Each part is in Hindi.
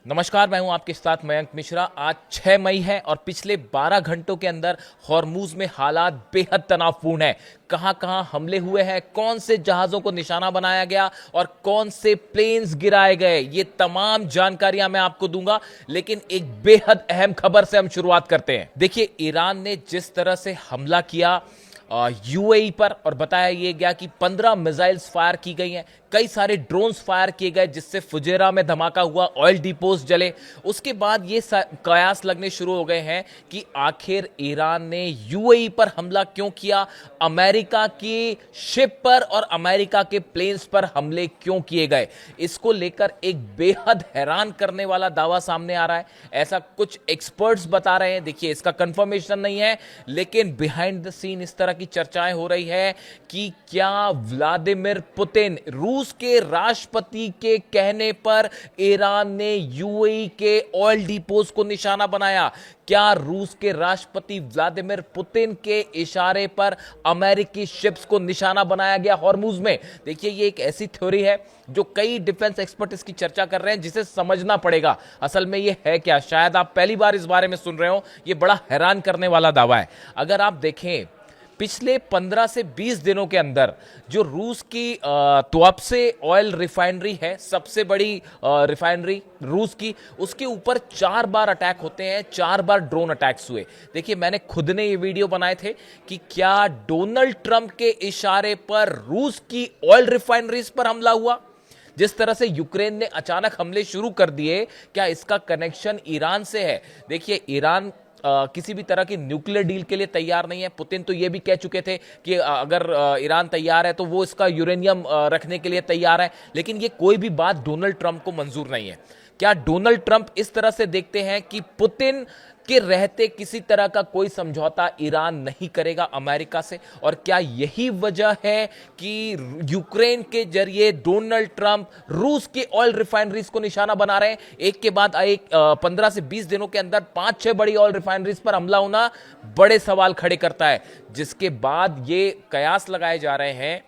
नमस्कार, मैं हूं आपके साथ मयंक मिश्रा। आज 6 मई है और पिछले 12 घंटों के अंदर हॉर्मूज में हालात बेहद तनावपूर्ण है। कहां कहां हमले हुए हैं, कौन से जहाजों को निशाना बनाया गया और कौन से प्लेन्स गिराए गए, ये तमाम जानकारियां मैं आपको दूंगा। लेकिन एक बेहद अहम खबर से हम शुरुआत करते हैं। देखिए, ईरान ने जिस तरह से हमला किया यूएई पर और बताया यह गया कि 15 मिसाइल्स फायर की गई हैं, कई सारे ड्रोन्स फायर किए गए जिससे फुजेरा में धमाका हुआ, ऑयल डिपोज जले। उसके बाद ये कयास लगने शुरू हो गए हैं कि आखिर ईरान ने यूएई पर हमला क्यों किया, अमेरिका की शिप पर और अमेरिका के प्लेन्स पर हमले क्यों किए गए। इसको लेकर एक बेहद हैरान करने वाला दावा सामने आ रहा है। ऐसा कुछ एक्सपर्ट्स बता रहे हैं। देखिए, इसका कंफर्मेशन नहीं है, लेकिन बिहाइंड द सीन इस तरह की चर्चाएं हो रही है कि क्या व्लादिमीर पुतिन, रूस के राष्ट्रपति के कहने पर ईरान ने यूएई के ऑयल डिपोज को निशाना बनाया। क्या रूस के राष्ट्रपति व्लादिमीर पुतिन के इशारे पर अमेरिकी शिप्स को निशाना बनाया गया हॉर्मूज में। देखिए, ये एक ऐसी थ्योरी है जो कई डिफेंस एक्सपर्ट इसकी चर्चा कर रहे हैं, जिसे समझना पड़ेगा असल में ये है क्या। शायद आप पहली बार इस बारे में सुन रहे हो। ये बड़ा हैरान करने वाला दावा है। अगर आप देखें, पिछले 15 से 20 दिनों के अंदर जो रूस की तुआबसे ऑयल रिफाइनरी है, सबसे बड़ी रिफाइनरी रूस की, उसके ऊपर 4 बार अटैक होते हैं, 4 बार ड्रोन अटैक्स हुए। देखिए, मैंने खुद ने ये वीडियो बनाए थे कि क्या डोनाल्ड ट्रंप के इशारे पर रूस की ऑयल रिफाइनरीज पर हमला हुआ। जिस तरह से यूक्रेन ने अचानक हमले शुरू कर दिए, क्या इसका कनेक्शन ईरान से है। देखिए, ईरान किसी भी तरह की न्यूक्लियर डील के लिए तैयार नहीं है। पुतिन तो यह भी कह चुके थे कि अगर ईरान तैयार है तो वो इसका यूरेनियम रखने के लिए तैयार है। लेकिन ये कोई भी बात डोनाल्ड ट्रंप को मंजूर नहीं है। क्या डोनाल्ड ट्रंप इस तरह से देखते हैं कि पुतिन के रहते किसी तरह का कोई समझौता ईरान नहीं करेगा अमेरिका से? और क्या यही वजह है कि यूक्रेन के जरिए डोनाल्ड ट्रंप रूस के ऑयल रिफाइनरीज को निशाना बना रहे हैं? एक के बाद एक 15 से 20 दिनों के अंदर 5-6 बड़ी ऑयल रिफाइनरीज पर हमला होना बड़े सवाल खड़े करता है, जिसके बाद ये कयास लगाए जा रहे हैं।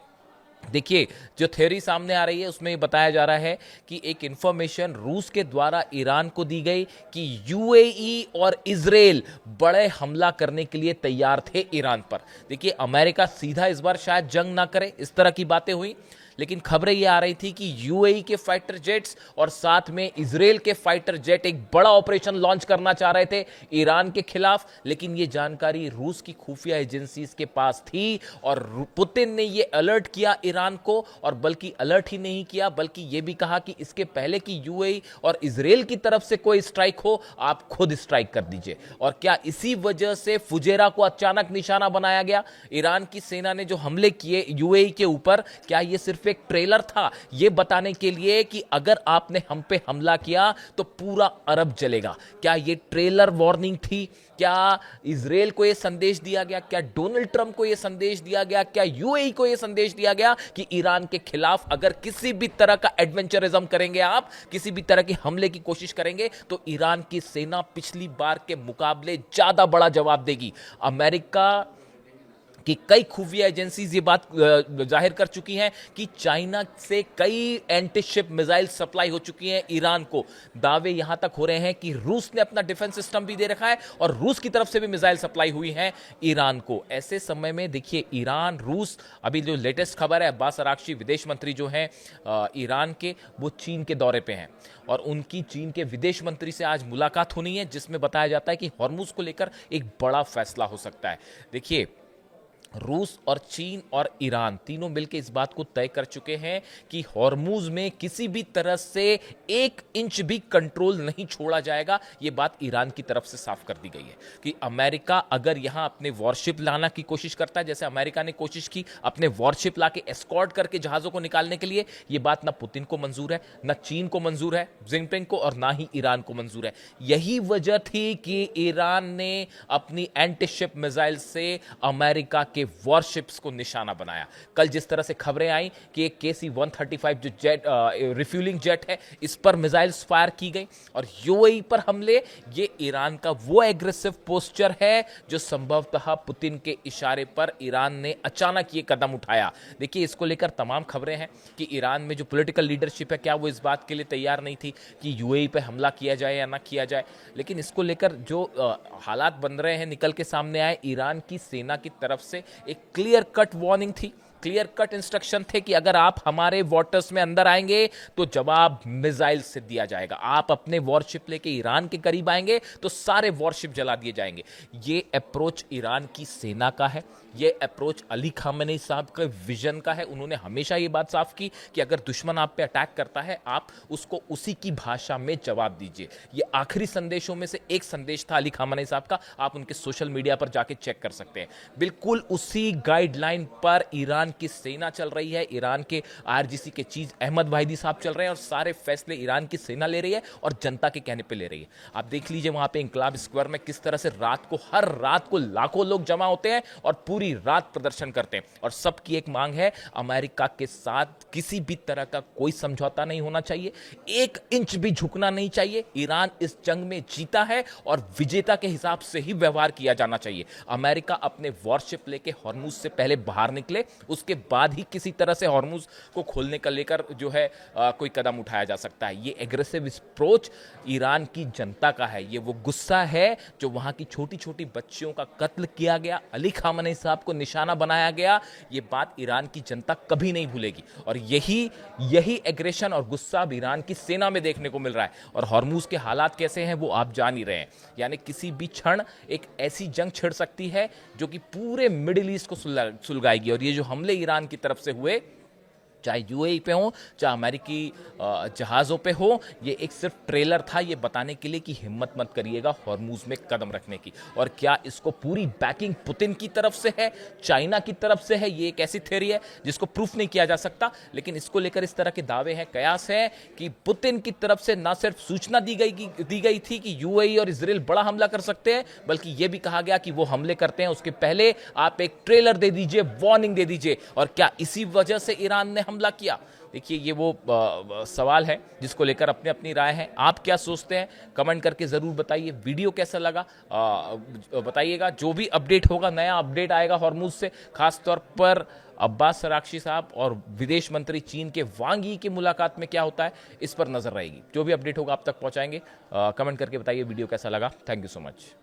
देखिए, जो थ्योरी सामने आ रही है उसमें बताया जा रहा है कि एक इंफॉर्मेशन रूस के द्वारा ईरान को दी गई कि यूएई और इजराइल बड़े हमला करने के लिए तैयार थे ईरान पर। देखिए, अमेरिका सीधा इस बार शायद जंग ना करे, इस तरह की बातें हुई। लेकिन खबरें ये आ रही थी कि यूएई के फाइटर जेट्स और साथ में इजराइल के फाइटर जेट एक बड़ा ऑपरेशन लॉन्च करना चाह रहे थे ईरान के खिलाफ। लेकिन ये जानकारी रूस की खुफिया एजेंसीज के पास थी और पुतिन ने ये अलर्ट किया ईरान को। और बल्कि अलर्ट ही नहीं किया, बल्कि ये भी कहा कि इसके पहले कि यूएई और इजराइल की तरफ से कोई स्ट्राइक हो, आप खुद स्ट्राइक कर दीजिए। और क्या इसी वजह से फुजेरा को अचानक निशाना बनाया गया? ईरान की सेना ने जो हमले किए यूएई के ऊपर, क्या ये सिर्फ एक ट्रेलर था यह बताने के लिए कि अगर आपने हम पे हमला किया तो पूरा अरब जलेगा? क्या यह ट्रेलर वार्निंग थी? क्या इजराइल को यह संदेश दिया गया? क्या डोनाल्ड ट्रंप को यह संदेश दिया गया? क्या यूएई को यह संदेश दिया गया कि ईरान के खिलाफ अगर किसी भी तरह का एडवेंचरिज्म करेंगे, आप किसी भी तरह के हमले की कोशिश करेंगे, तो ईरान की सेना पिछली बार के मुकाबले ज्यादा बड़ा जवाब देगी? अमेरिका कि कई खुफिया एजेंसीज ये बात जाहिर कर चुकी हैं कि चाइना से कई एंटी शिप मिसाइल सप्लाई हो चुकी हैं ईरान को। दावे यहां तक हो रहे हैं कि रूस ने अपना डिफेंस सिस्टम भी दे रखा है और रूस की तरफ से भी मिसाइल सप्लाई हुई है ईरान को। ऐसे समय में देखिए, ईरान रूस, अभी जो लेटेस्ट खबर है, अब्बास अरागची विदेश मंत्री जो हैं ईरान के, वो चीन के दौरे पे हैं और उनकी चीन के विदेश मंत्री से आज मुलाकात होनी है, जिसमें बताया जाता है कि हॉर्मूज को लेकर एक बड़ा फैसला हो सकता है। देखिए, रूस और चीन और ईरान तीनों मिलकर इस बात को तय कर चुके हैं कि हॉर्मूज में किसी भी तरह से 1 इंच भी कंट्रोल नहीं छोड़ा जाएगा। यह बात ईरान की तरफ से साफ कर दी गई है कि अमेरिका अगर यहां अपने वॉरशिप लाना की कोशिश करता है, जैसे अमेरिका ने कोशिश की अपने वॉरशिप लाके एस्कॉर्ट करके जहाजों को निकालने के लिए, यह बात ना पुतिन को मंजूर है, ना चीन को मंजूर है जिनपिंग को, और ना ही ईरान को मंजूर है। यही वजह थी कि ईरान ने अपनी एंटी शिप मिसाइल से अमेरिका के वॉरशिप्स को निशाना बनाया। कल जिस तरह से खबरें आई कि एक KC-135 जो जेट रिफ्यूलिंग जेट है, इस पर मिसाइल्स फायर की गई और यूएई पर हमले, ये ईरान का वो एग्रेसिव पोस्चर है जो संभवतः पुतिन के इशारे पर ईरान ने अचानक ये कदम उठाया। देखिए, इसको लेकर तमाम खबरें हैं कि ईरान में जो पॉलिटिकल लीडरशिप है, क्या वो इस बात के लिए तैयार नहीं थी कि यूएई पे हमला किया जाए या ना किया जाए। लेकिन इसको लेकर जो हालात बन रहे हैं, निकल के सामने आए, ईरान की सेना की तरफ से एक क्लियर कट वार्निंग थी, क्लियर कट इंस्ट्रक्शन थे कि अगर आप हमारे वाटर्स में अंदर आएंगे तो जवाब मिसाइल से दिया जाएगा। आप अपने वॉरशिप लेके ईरान के करीब आएंगे तो सारे वॉरशिप जला दिए जाएंगे। ये अप्रोच ईरान की सेना का है, ये अप्रोच अली खामेनी साहब के विजन का है। उन्होंने हमेशा ये बात साफ की कि अगर दुश्मन आप पे अटैक करता है, आप उसको उसी की भाषा में जवाब दीजिए। ये आखिरी संदेशों में से एक संदेश था अली खामेनी साहब का, आप उनके सोशल मीडिया पर जाके चेक कर सकते हैं। बिल्कुल उसी गाइडलाइन पर ईरान की सेना चल रही है। ईरान के आरजीसी के चीफ अहमद वाहिदी साहब चल रहे हैं और सारे फैसले ईरान की सेना ले रही है और जनता के कहने पे ले रही है। आप देख लीजिए वहां पे इंकलाब स्क्वायर में किस तरह से हर रात को लाखों लोग जमा होते हैं और पूरी रात प्रदर्शन करते हैं और सबकी एक मांग है, अमेरिका के साथ किसी भी तरह का कोई समझौता नहीं होना चाहिए, 1 इंच भी झुकना नहीं चाहिए। ईरान इस जंग में जीता है और विजेता के हिसाब से ही व्यवहार किया जाना चाहिए। अमेरिका अपने वॉरशिप लेके हॉर्मुज से पहले बाहर निकले, उसके बाद ही किसी तरह से हॉर्मुज को खोलने का लेकर जो है कोई कदम उठाया जा सकता है। ये एग्रेसिव अप्रोच ईरान की जनता का है, ये वो गुस्सा है जो वहां की छोटी छोटी बच्चियों का कत्ल किया गया, अली खामेनी साहब को निशाना बनाया गया। ये बात ईरान की जनता कभी नहीं भूलेगी और यही एग्रेशन और गुस्सा अब ईरान की सेना में देखने को मिल रहा है। और हॉर्मुज के हालात कैसे हैं वो आप जान ही रहे हैं, यानी किसी भी क्षण एक ऐसी जंग छिड़ सकती है जो कि पूरे मिडिल ईस्ट को सुलगाएगी। और ये जो हमले ईरान की तरफ से हुए, चाहे यूएई पे हो, चाहे अमेरिकी जहाज़ों पे हो, ये एक सिर्फ ट्रेलर था ये बताने के लिए कि हिम्मत मत करिएगा हॉर्मुज में कदम रखने की। और क्या इसको पूरी बैकिंग पुतिन की तरफ से है, चाइना की तरफ से है, ये एक ऐसी थ्योरी है जिसको प्रूफ नहीं किया जा सकता। लेकिन इसको लेकर इस तरह के दावे हैं, कयास है कि पुतिन की तरफ से ना सिर्फ सूचना दी गई थी कि यूएई और इजराइल बड़ा हमला कर सकते हैं, बल्कि यह भी कहा गया कि वो हमले करते हैं उसके पहले आप एक ट्रेलर दे दीजिए, वार्निंग दे दीजिए। और क्या इसी वजह से ईरान ने हमला किया? देखिए, ये वो सवाल है जिसको लेकर अपनी अपनी राय है। आप क्या सोचते हैं कमेंट करके जरूर बताइए। वीडियो कैसा लगा बताइएगा। जो भी अपडेट होगा, नया अपडेट आएगा हॉर्मुज से, खासतौर पर अब्बास अराक्ची साहब और विदेश मंत्री चीन के वांग यी की मुलाकात में क्या होता है, इस पर नजर रहेगी। जो भी अपडेट होगा आप तक पहुंचाएंगे। कमेंट करके बताइए वीडियो कैसा लगा। Thank you so much.